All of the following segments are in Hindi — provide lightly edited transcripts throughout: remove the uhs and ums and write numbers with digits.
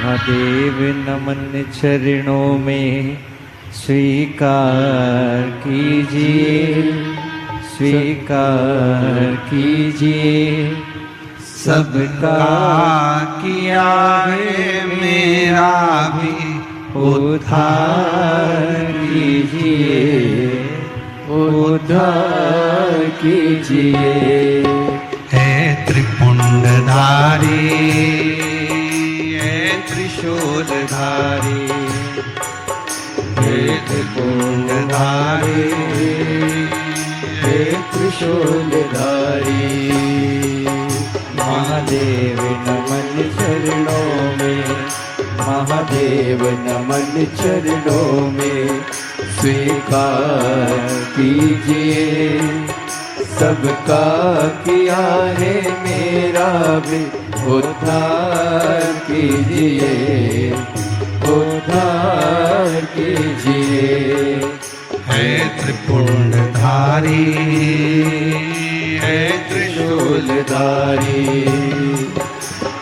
महादेव नमन चरणों में स्वीकार कीजिए, स्वीकार कीजिए। सबका किया है मेरा भी उद्धार कीजिए, उद्धार कीजिए। हे त्रिपुंडधारी, हे त्रिशूलधारी, हे त्रिपुंडधारी, हे त्रिशूलधारी। महादेव नमन चरणों में, महादेव नमन चरणों में स्वीकार कीजिए। सबका किया है मेरा भी उद्धार कीजिए, उद्धार कीजिए। हे त्रिपुंडधारी, हे त्रिशूलधारी,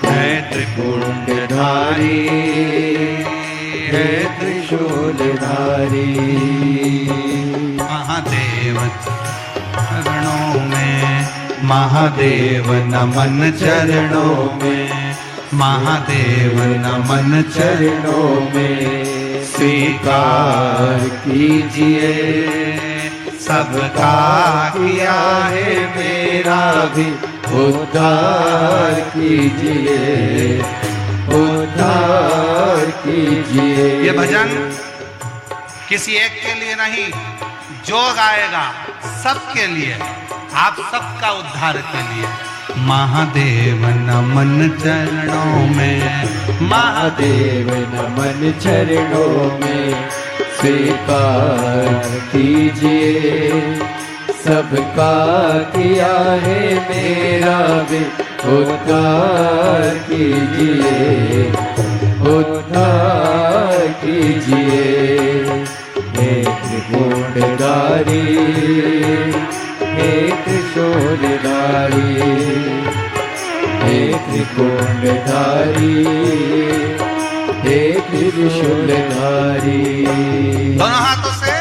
हे त्रिपुंडधारी, हे त्रिशूलधारी। महादेव चरणों में, महादेव नमन चरणों में, महादेव नमन चरणों में स्वीकार कीजिए। सबका किया है मेरा भी उद्धार कीजिए, उद्धार कीजिए। ये भजन किसी एक के लिए नहीं, जो गाएगा सबके लिए, आप सबका उद्धार के लिए। महादेव नमन चरणों में, महादेव नमन चरणों में स्वीकार कीजिए। सबका किया है मेरा भी उद्धार कीजिए, उद्धार कीजिए। हे त्रिपुंडधारी, हे त्रिशूलधारी, हे त्रिपुंडधारी, हे त्रिशूलधारी। दोनों हाथों से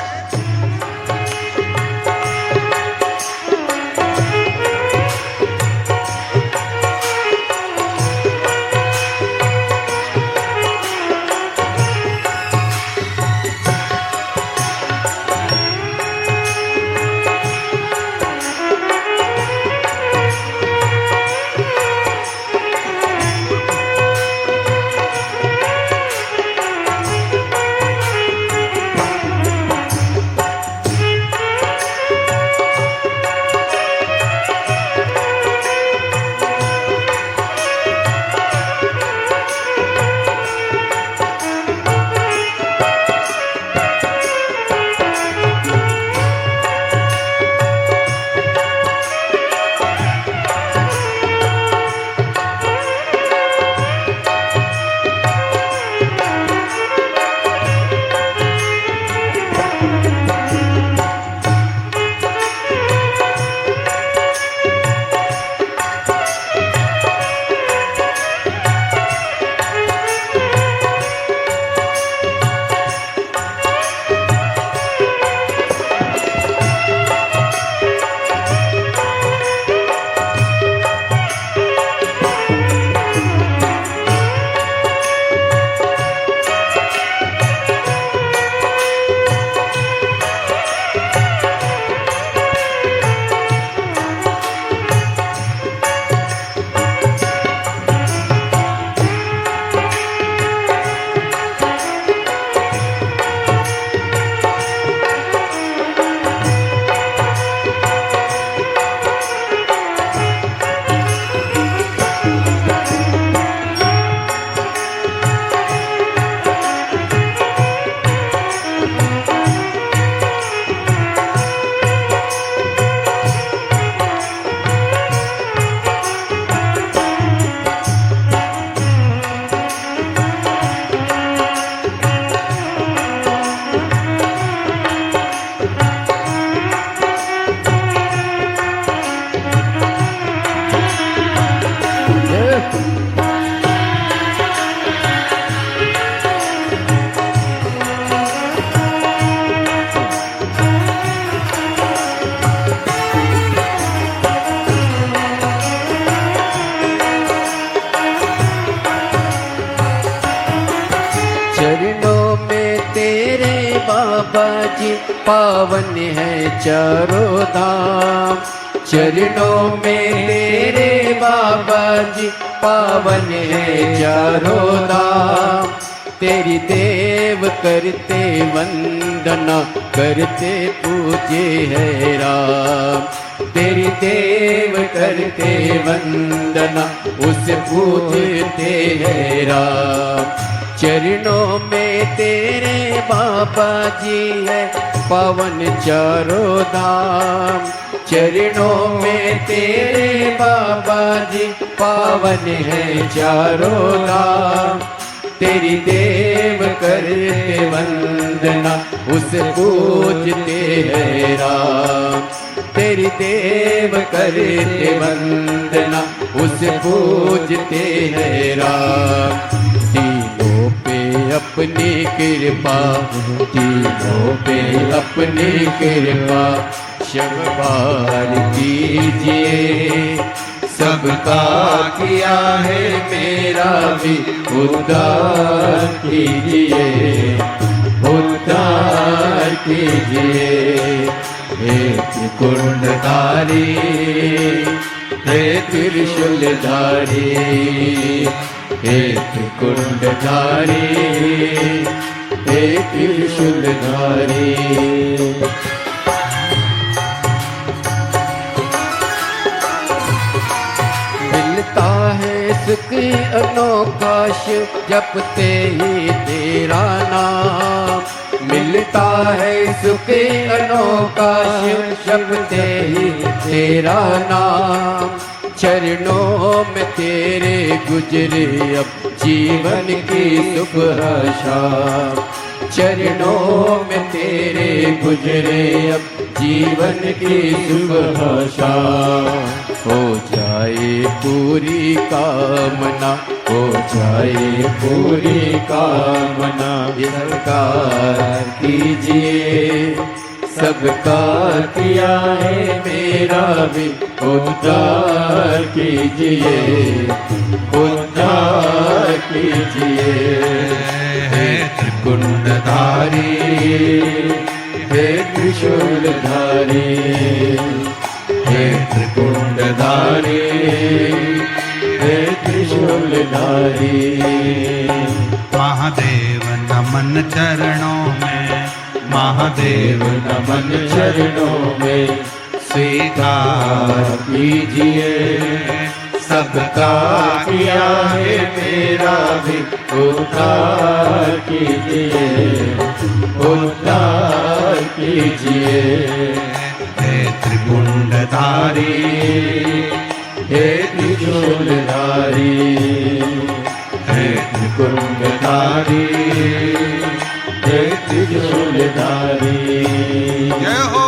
बाबा जी पावन है चारों धाम। चरणों में तेरे बाबा जी पावन है चारों धाम। तेरी देव करते वंदना करते पूजे है राम। तेरी देव करते वंदना उसे पूजते है राम। चरणों में तेरे बाबा जी है पावन चारों धाम। चरणों में तेरे बाबा जी पावन है चारों धाम। तेरी देव करते वंदना उसे पूजते है राम। तेरी देव करते वंदना उसे पूजते है राम। तीनों पे अपनी कृपा, तीनों पे अपनी कृपा शब्बार कीजिए। सबका किया है मेरा भी उद्धार कीजिए, उद्धार कीजिए। हे त्रिकुंडधारी, हे त्रिशूलधारी, हे त्रिकुंडधारी, हे त्रिशूलधारी। मिलता है सुख अनोखा शिव जपते ही तेरा नाम। मिलता है सुख अनोखा शिव जपते ही तेरा नाम। चरणों में तेरे गुजरे अब जीवन की सुबह शाम। चरणों में तेरे गुजरे अब जीवन की सुबह शाम। हो जाए पूरी कामना, हो जाए पूरी कामना। सरकार कीजिए, सबका किया है मेरा भी उद्धार कीजिए, उद्धार कीजिए। हे त्रिकुंडधारी, हे त्रिशूलधारी, हे त्रिकुंडधारी, हे त्रिशूलधारी। महादेव नमन चरणों में, महादेव नमन चरणों में। स्वीकार कीजिए, सबका किया है मेरा भी उद्धार कीजिए, उद्धार कीजिए। हे त्रिकुंडधारी, हे त्रिशूलधारी, हे त्रिकुंडधारी, हे त्रिशूलधारी। जय हो।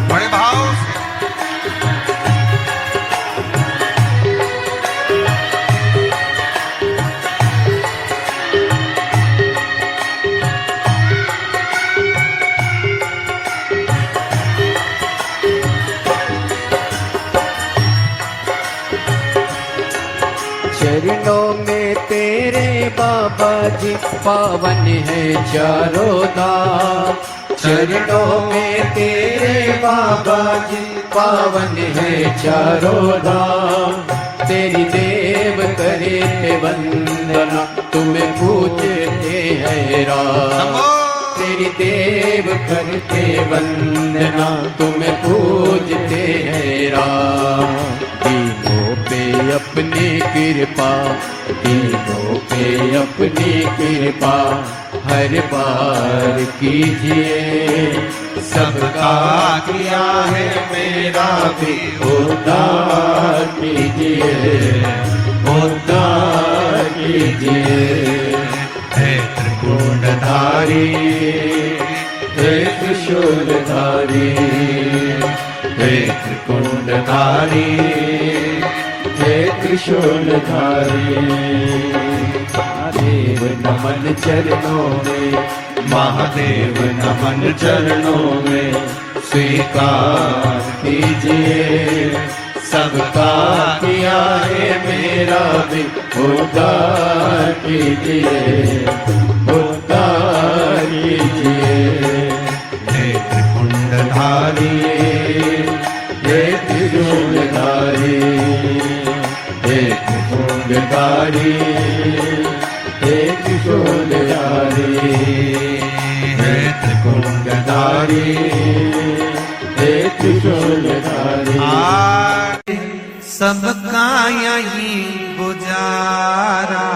बड़े भाव से चरणों में तेरे बाबा जी पावन है चारों धाम। चरणों में तेरे बाबा जी पावन है चारों धाम। तेरी देव करे ते वंदना तुम्हें पूजते है राम। तेरी देव करते वंदना तुम्हें पूजते है राम। तीनों पे अपनी कृपा, तीनों पे अपनी कृपा हर बार कीजिए। सबका किया है मेरा भी उद्धार कीजिए, उद्धार कीजिए। हे त्रिकुंडधारी, हे त्रिशूलधारी, हे त्रिकुंडधारी, हे त्रिशूलधारी। महादेव नमन चरणों में, महादेव नमन चरणों में। स्वीकार कीजिए, सबका किया है मेरा भी उद्धार कीजिए, उद्धार कीजिए। हे त्रिपुंडधारी, हे त्रिशूलधारी, हे त्रिपुंडधारी, हे त्रिशूलधारी, हे त्रिपुंडधारी, हे त्रिशूलधारी। सबका यही गुजारा,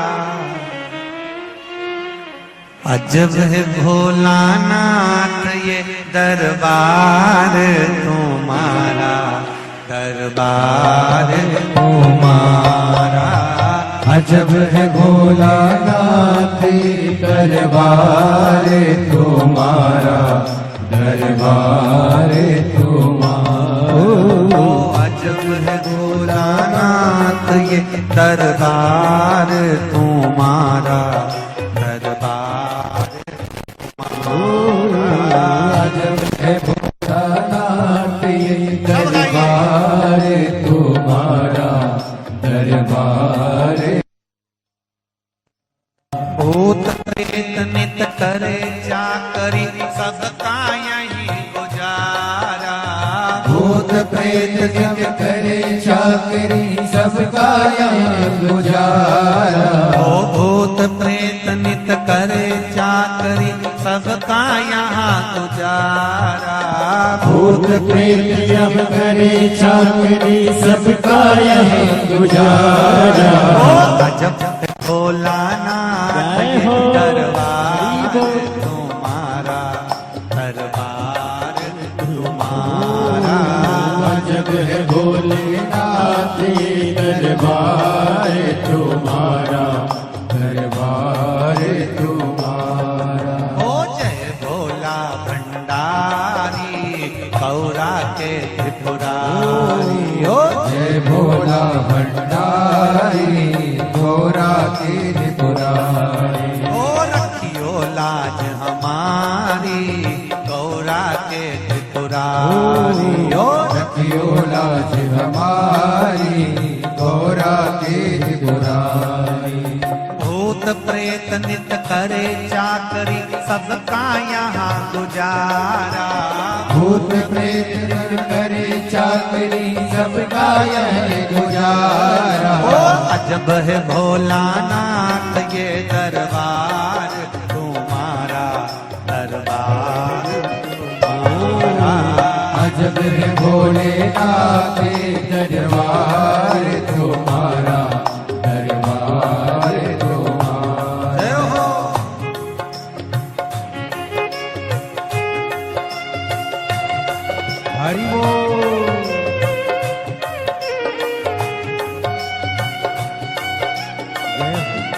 अजब है भोलानाथ ये दरबार तुम्हारा, दरबार तुम्हारा। अजब है भोलानाथ दरबार तुम्हारा, दरबार तुम्हारा। अजब है भोलानाथ ये दरबार तुम्हारा, दरबार तुम्हारा। अजब है भोलानाथ ये दरबार तुम्हारा, दरबार। भूत प्रेत नित करे चाकरी, सबका यही गुजारा। भूत प्रेत जग करे चाकरी, सबका यहाँ गुजारा। ओ भूत प्रेत नित करे चाकरी, सबका यहाँ गुजारा। भूत प्रेत जग करे चाकरी, सबका यहाँ गुजारा। अजब भोलानाथ ये दरबार तुम्हारा, दरबार तुम्हारा। अजब है भोलेनाथ ये दरबार तुम्हारा, दरबार तुम्हारा। ओ जय भोला भंडारी, गौरा के त्रिपुरारी। ओ जय भोला भंडारी, गौरा की त्रिपुरारी। ओ रखियो लाज हमारी, गौरा के त्रिपुरारी। ओ रखियो लाज हमारी, गौरा की त्रिपुरारी। भूत प्रेत नित करे चाकरी, सबका यहाँ गुजारा। भूत प्रेत जग करे चाकरी, सबका यह गुजारा। ओ अजब है भोलानाथ ये दरबार तुम्हारा, दरबार तुम्हारा। अजब है भोलेनाथ दरबार तुम्हारा, दरबार तुम्हारा। जय हो। हरि बोल। जय हो।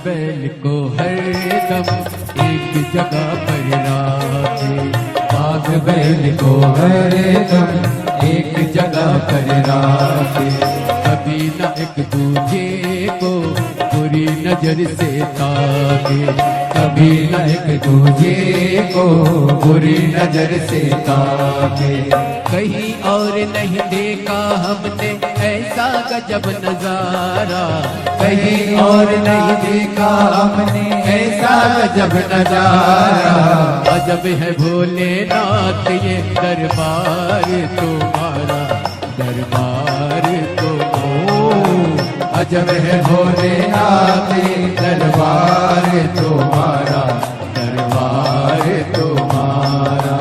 बैल को हरदम एक जगह पर राखे, बाघ बैल को हरदम एक जगह पर राखे। कभी न एक दूजे को बुरी नजर से ताके, कभी न एक दूजे को बुरी नजर से ताके। कहीं और नहीं देखा हमने ऐसा गजब नजारा, कहीं और नहीं देखा हमने ऐसा गजब नजारा। अजब है भोलेनाथ ये दरबार तुम्हारा, दरबार अजब है भोलेनाथ दरबार तुम्हारा, दरबार तुम्हारा।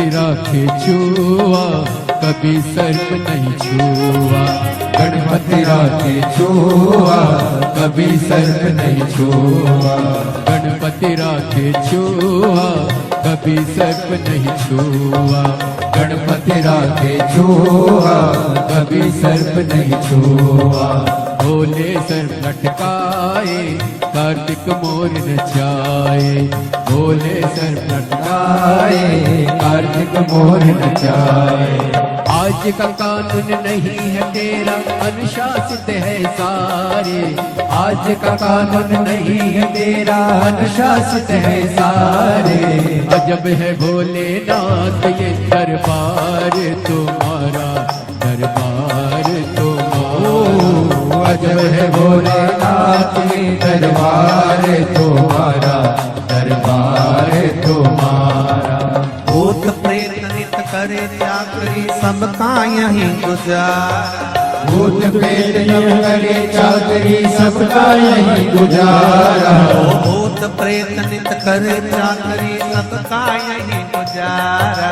राखे छुआ कभी सर्प नहीं छुआ, गणपति राखे छुआ कभी सर्प नहीं छुआ, गणपति राखे छुआ कभी सर्प नहीं छुआ, गणपति राखे छुआ कभी सर्प नहीं छुआ। भोले सर्प लटकाए कार्तिक मोर नचाए, भोले सर्प लटकाए कार्तिक मोर नचाए। आज का कानून नहीं है तेरा अनुशासित है सारे, आज का कानून नहीं है तेरा अनुशासित है सारे। अजब है भोलेनाथ ये दरबार तुम्हारा, दरबार तुम्हारा। अजब है भोलेनाथ ये दरबार तुम्हारा, दरबार तुम्हारा। भूत प्रेत नित करे चाकरी सबका यहीं गुजारा, भूत प्रेत नित करे चाकरी सबका यहीं गुजारा। भूत प्रेत नित करे चाकरी सबका यहीं गुजारा,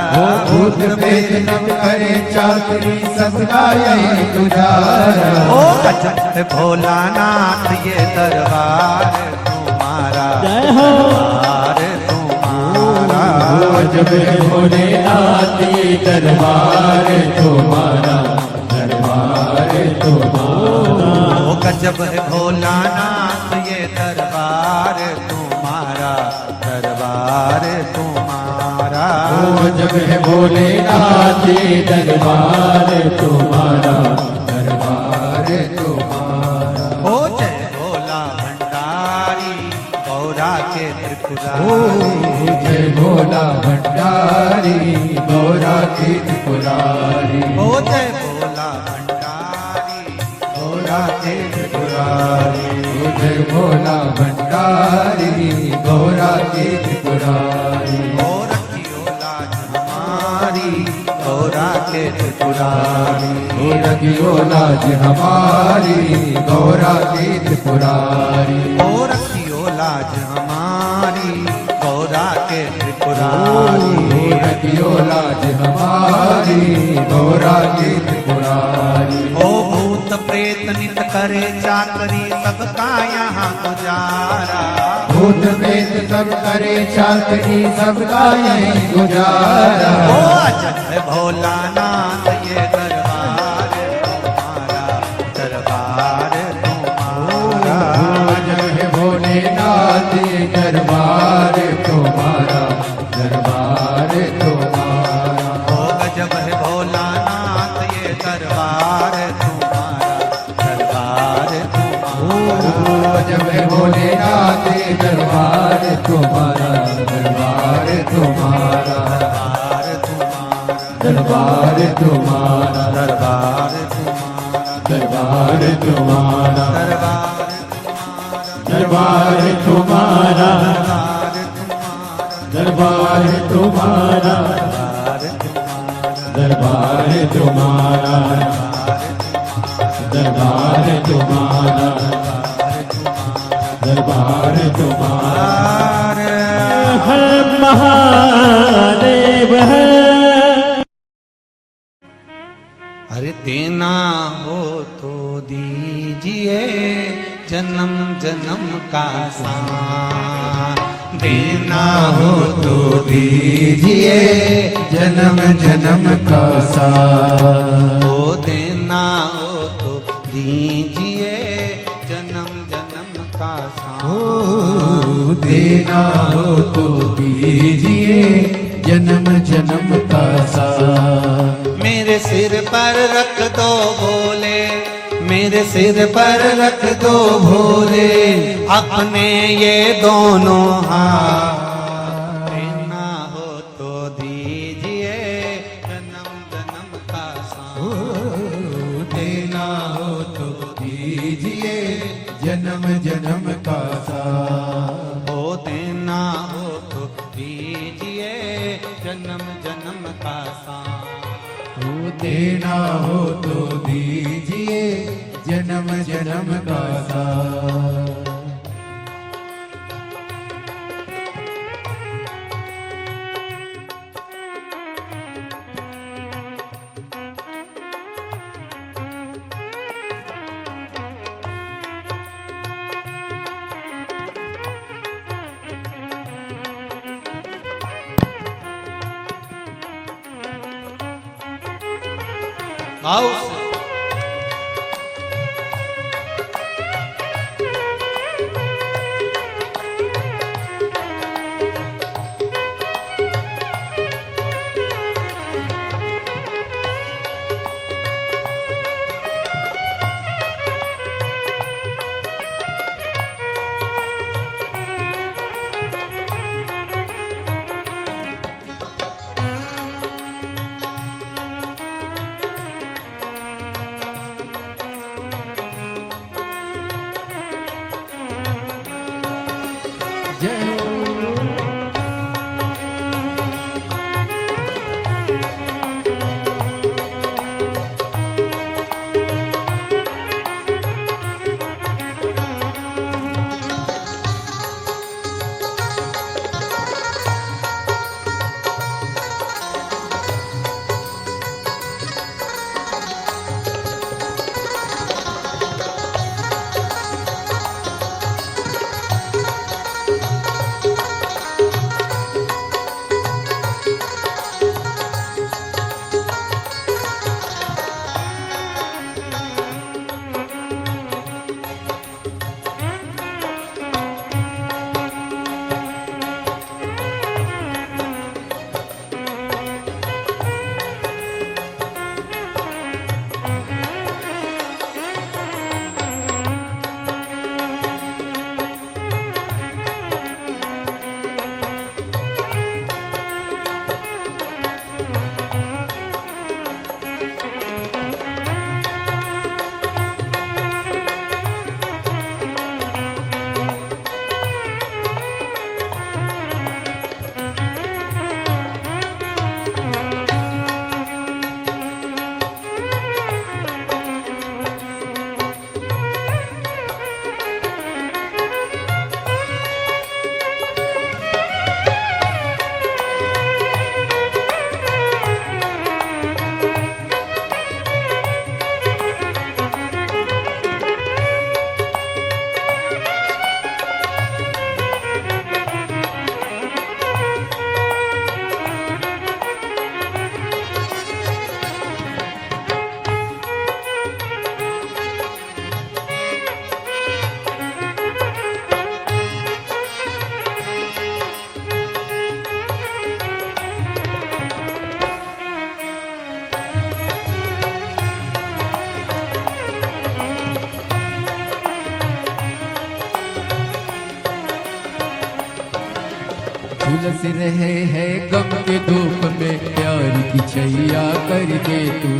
भूत प्रेत नित करे चाकरी सबका यहीं गुजारा। ओ अजब भोलानाथ ये दरबार तुम्हारा, दरबार तुम्हारा। अजब भोलेनाथ ये दरबार तुम्हारा, दरबार तुम्हारा। ओ गजब है भोलानाथ ये दरबार तुम्हारा, दरबार तुम्हारा। अजब है भोलेनाथ ये दरबार तुम्हारा, दरबार तुम्हारा। ओ जय भोला भंडारी गौरा के त्रिपुरारी, जय भोला भंडारी भंडारी गौरा के त्रिपुरारी ओ जय भोला भंडारी गौरा के त्रिपुरारी जय भोला भंडारी गौरा के त्रिपुरारी ओ रखियो लाज हमारी गौरा के त्रिपुरारी ओ रखियो लाज हमारी गौरा के त्रिपुरारी ओ रखियो लाज हमारी गौरा के त्रिपुरारी ओ रखियो लाज हमारी गौरा के त्रिपुरारी ओ भूत प्रेत नित करे चाकरी सबका यहाँ गुजारा भूत प्रेत सब करे चाकरी सबका यही गुजारा ओ अजय भोलानाथ ये दरबार तुम्हारा दरबार तुम्हारा जय भोलेनाथ दरबार तुम्हारा दरबार तुम्हारा ओ गजब है भोलानाथ ये दरबार तुम्हारा दरबार तुम्हारा जब भोलेनाथ दरबार तुम्हारा दरबार तुम्हारा दरबार तुम्हारा दरबार तुम्हारा दरबार दरबार तुम्हारा तुम्हारा दरबार तुम्हारा दरबार तुम्हारा दरबार तुम्हारा दरबार तुम्हारा हर महादेव है। अरे देना हो तो दीजिए जन्म जन्म का साथ देना हो तो दीजिए जन्म जन्म का साथ ओ देना हो तो दीजिए जन्म जन्म का साथ ओ देना हो तो दीजिए जन्म जन्म का साथ मेरे सिर पर रख दो भोले मेरे सिर पर रख दो भोले अपने ये दोनों हाथ देना हो तो दीजिए जन्म जन्म का साथ देना हो तो दीजिए जन्म जन्म का साथ ओ देना हो तो दीजिए जन्म जन्म का साथ ओ देना हो तो दीजिए जन्म जन्म का साथ आओ झुलस रहे हैं गम के धूप में, प्यार की छैया कर दे तू।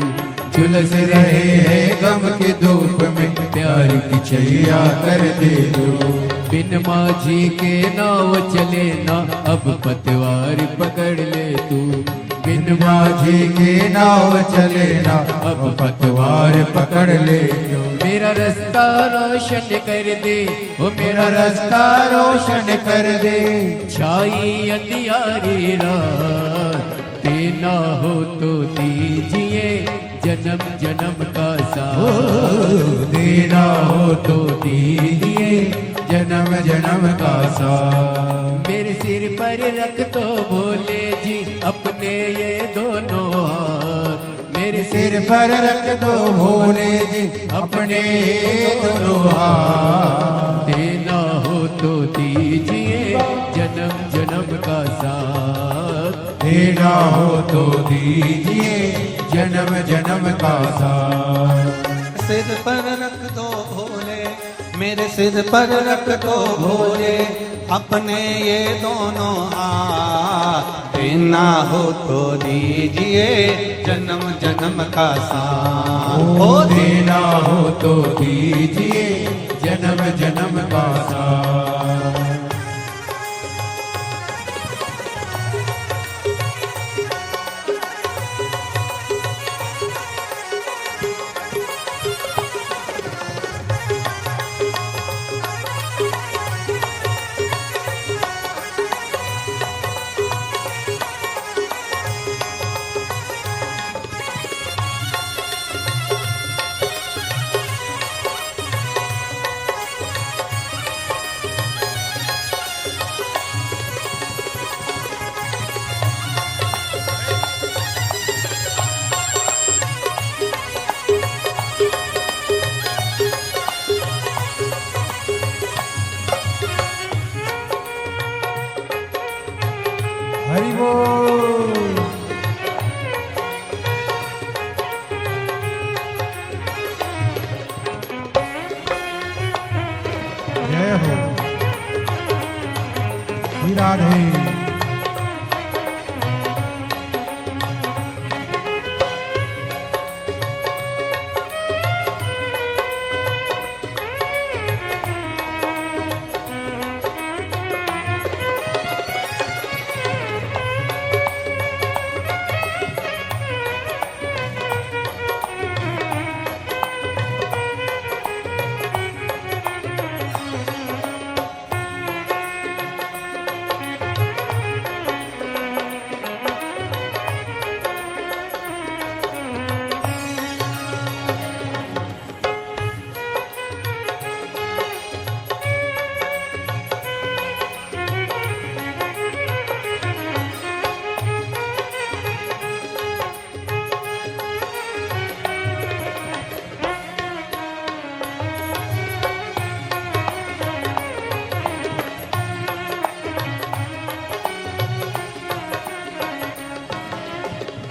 झुलस रहे हैं गम के धूप में, प्यार की छैया कर दे तू। बिन माझी के नाव चले ना, अब पतवार पकड़ ले तू। बिन माझी के नाव चले ना, अब पतवार पकड़ ले तू। मेरा रास्ता रोशन कर दे, ओ मेरा रास्ता रोशन कर दे। छाई अंधियारी रात, देना हो तो दीजिए जन्म जन्म का साथ। देना हो तो दीजिए जन्म जन्म का साथ। मेरे सिर पर रख तो भोले जी अपने ये दोनों हाथ। मेरे सिर पर रख दो भोले जी अपने दोनों हाथ। देना हो तो दीजिए जन्म जन्म का साथ। देना हो तो दीजिए जन्म जन्म का साथ। सिर पर रख दो भोले, मेरे सिर पर रख दो भोले अपने ये दोनों हाथ। देना हो तो दीजिए जन्म जन्म का साथ। ओ देना हो तो दीजिए जन्म जन्म का साथ। हरि बोल। जय हो श्री राधे।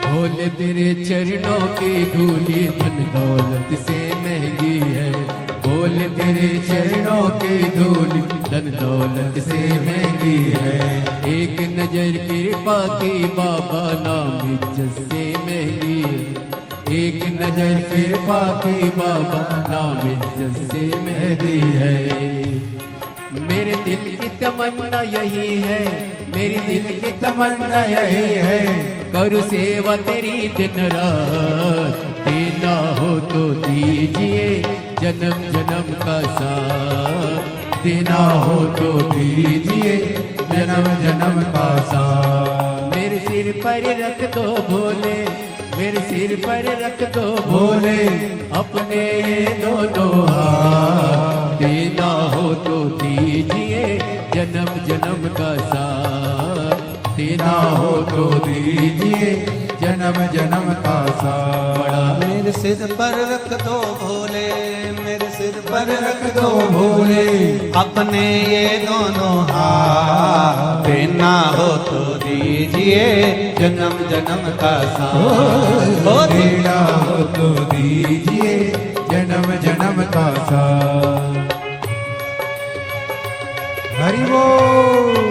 भोले तेरे चरणों की धूली धन दौलत से महंगी है। भोले तेरे चरणों की धूली धन दौलत से महंगी है। एक नजर कृपा की बाबा नाम इज्जत से महंगी है। एक नजर कृपा की बाबा नाम इज्जत से महंगी है। मेरे दिल की तमन्ना यही है, मेरी दिल की तमन्ना यही है, करूँ सेवा तेरी दिन रात। देना हो तो दीजिए जन्म जन्म का साथ। देना हो तो दीजिए जन्म जन्म का साथ। मेरे सिर पर रख दो भोले, मेरे सिर पर रख दो भोले अपने ये दोनों हाथ। देना हो तो दीजिए जन्म जन्म का साथ। देना हो तो दीजिए जन्म जन्म का साथ। मेरे सिर पर रख दो भोले, मेरे सिर पर रख दो भोले अपने ये दोनों हाथ। देना हो तो दीजिए जन्म जन्म का साथ। ओ देना हो तो दीजिए जन्म जन्म का साथ। हरि बोल।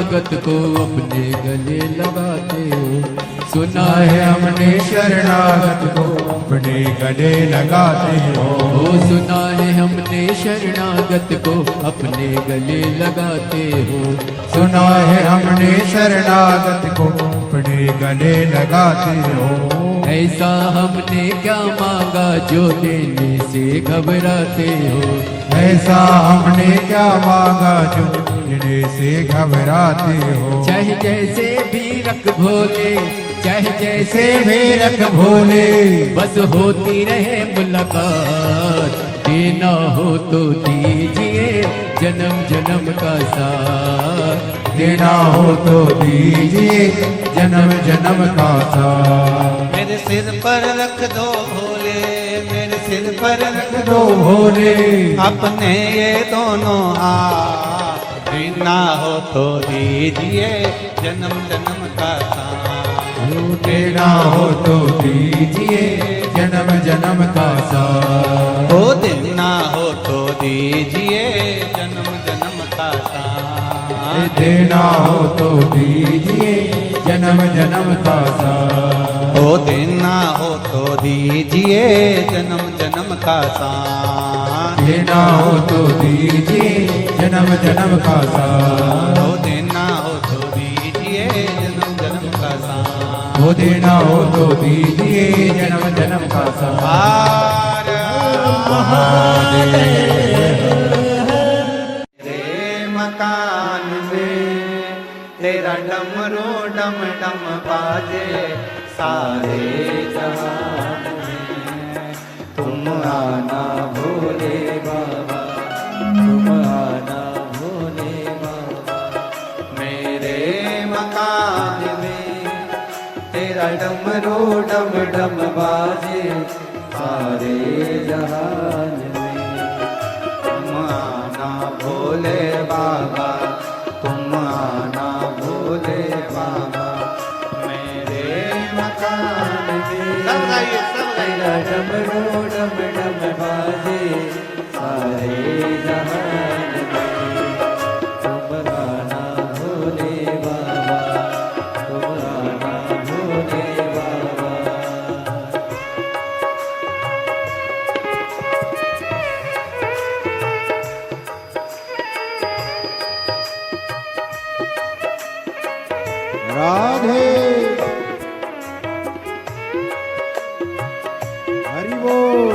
शरणागत को अपने गले लगाते हो। सुना है है हमने शरणागत को अपने गले लगाते हो। सुना है हमने शरणागत को अपने गले लगाते हो। सुना है हमने शरणागत को अपने गले लगाते हो। ऐसा हमने क्या मांगा जो देने से घबराते हो। ऐसा हमने क्या मांगा जो देने से घबराते हो। चाहे जैसे भी रख भोले, चाहे जैसे भी रख भोले, बस होती रहे मुलाकात। देना हो तो दीजिए जन्म जन्म का साथ। देना हो तो दीजिए जन्म जन्म का साथ। मेरे सिर पर रख दो भोले, मेरे सिर पर रख दो भोले, अपने ये दोनों हाथ। देना हो तो दीजिए जन्म जन्म का साथ। देना हो तो दीजिए जन्म जन्म का साथ। हो देना हो तो दीजिए जन्म जन्म का साथ। देना हो तो दीजिए जन्म जन्म का साथ। हो देना हो तो दीजिए जन्म जन्म का साथ। देना हो तो दीजिए जन्म जन्म का साथ। हो देना हो तो दीजिए जन्म जन्म का साथ। हो देना हो तो दीजिए जन्म जन्म का साथ। हर तेरे मकान में तेरा डमरू डम डम बाजे सारे जहान में। तुम आना भोले बाबा, तुम आना भोले बाबा। मेरे मकान में तेरा डमरू डम डम बाजे सारे जहान में। तुम आना भोले बाबा, तुम आना भोले बाबा। मेरे मकान में सब गाइए, सब गाइए। डमरू डम डम बाजे सारे जहान में। तुम आना भोले बाबा, तुम आना भोले बाबा। राधे हरि बोल।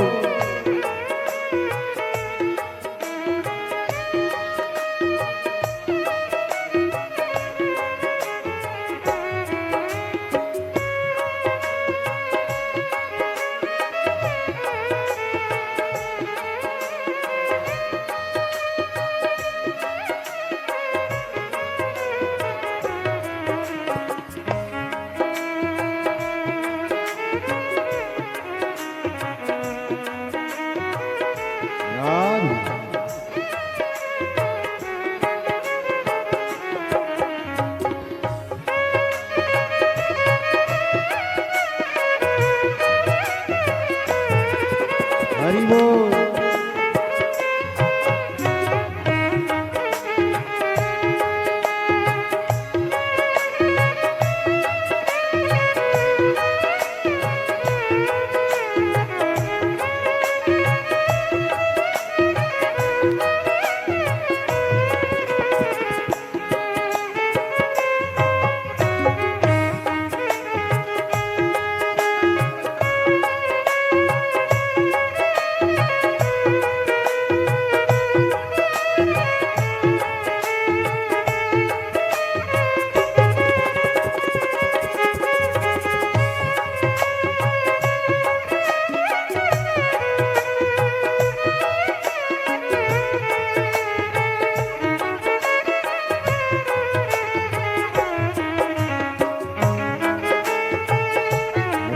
हरि बोल।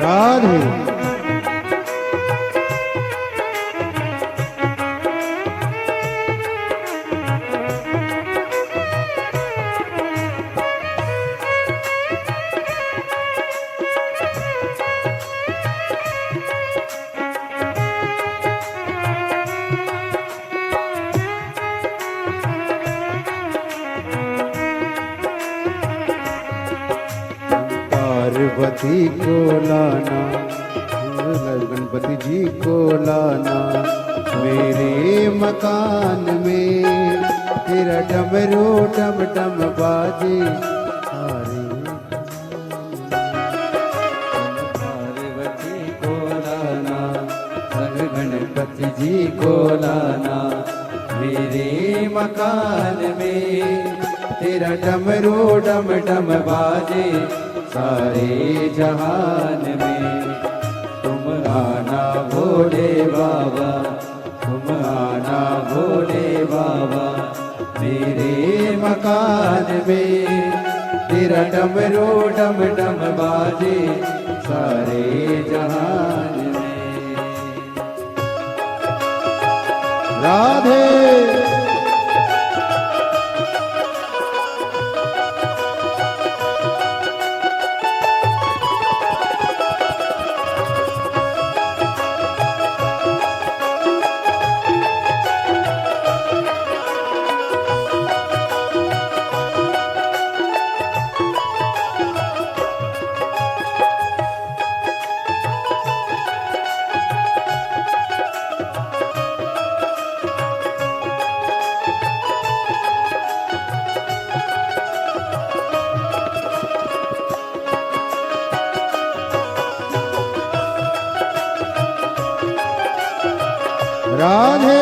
राधे गणपति को लाना, गणपति जी को लाना मेरे मकान में, तेरा डमरू डम डम बाजे सारे। पार्वती को लाना, संग गणपति जी को लाना मेरे मकान में, तेरा डमरू डम डम बाजे सारे जहान में। तुम आना भोले बाबा, तुम आना भोले बाबा मेरे मकान में, तेरा डमरू डम डम बाजे सारे जहान में। राधे राधे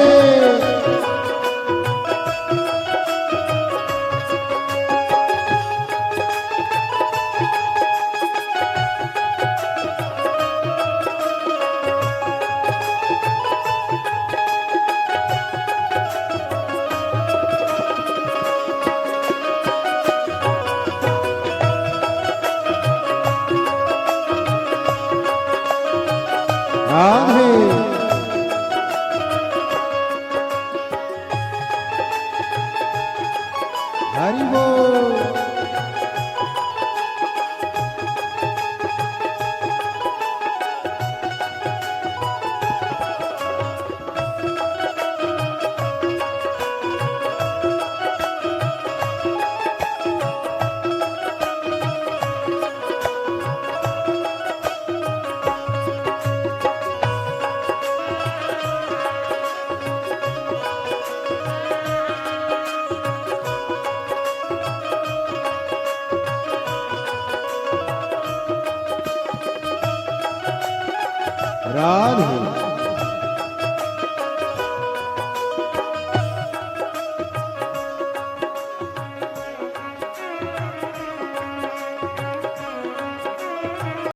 राधे हरि बोल। राधे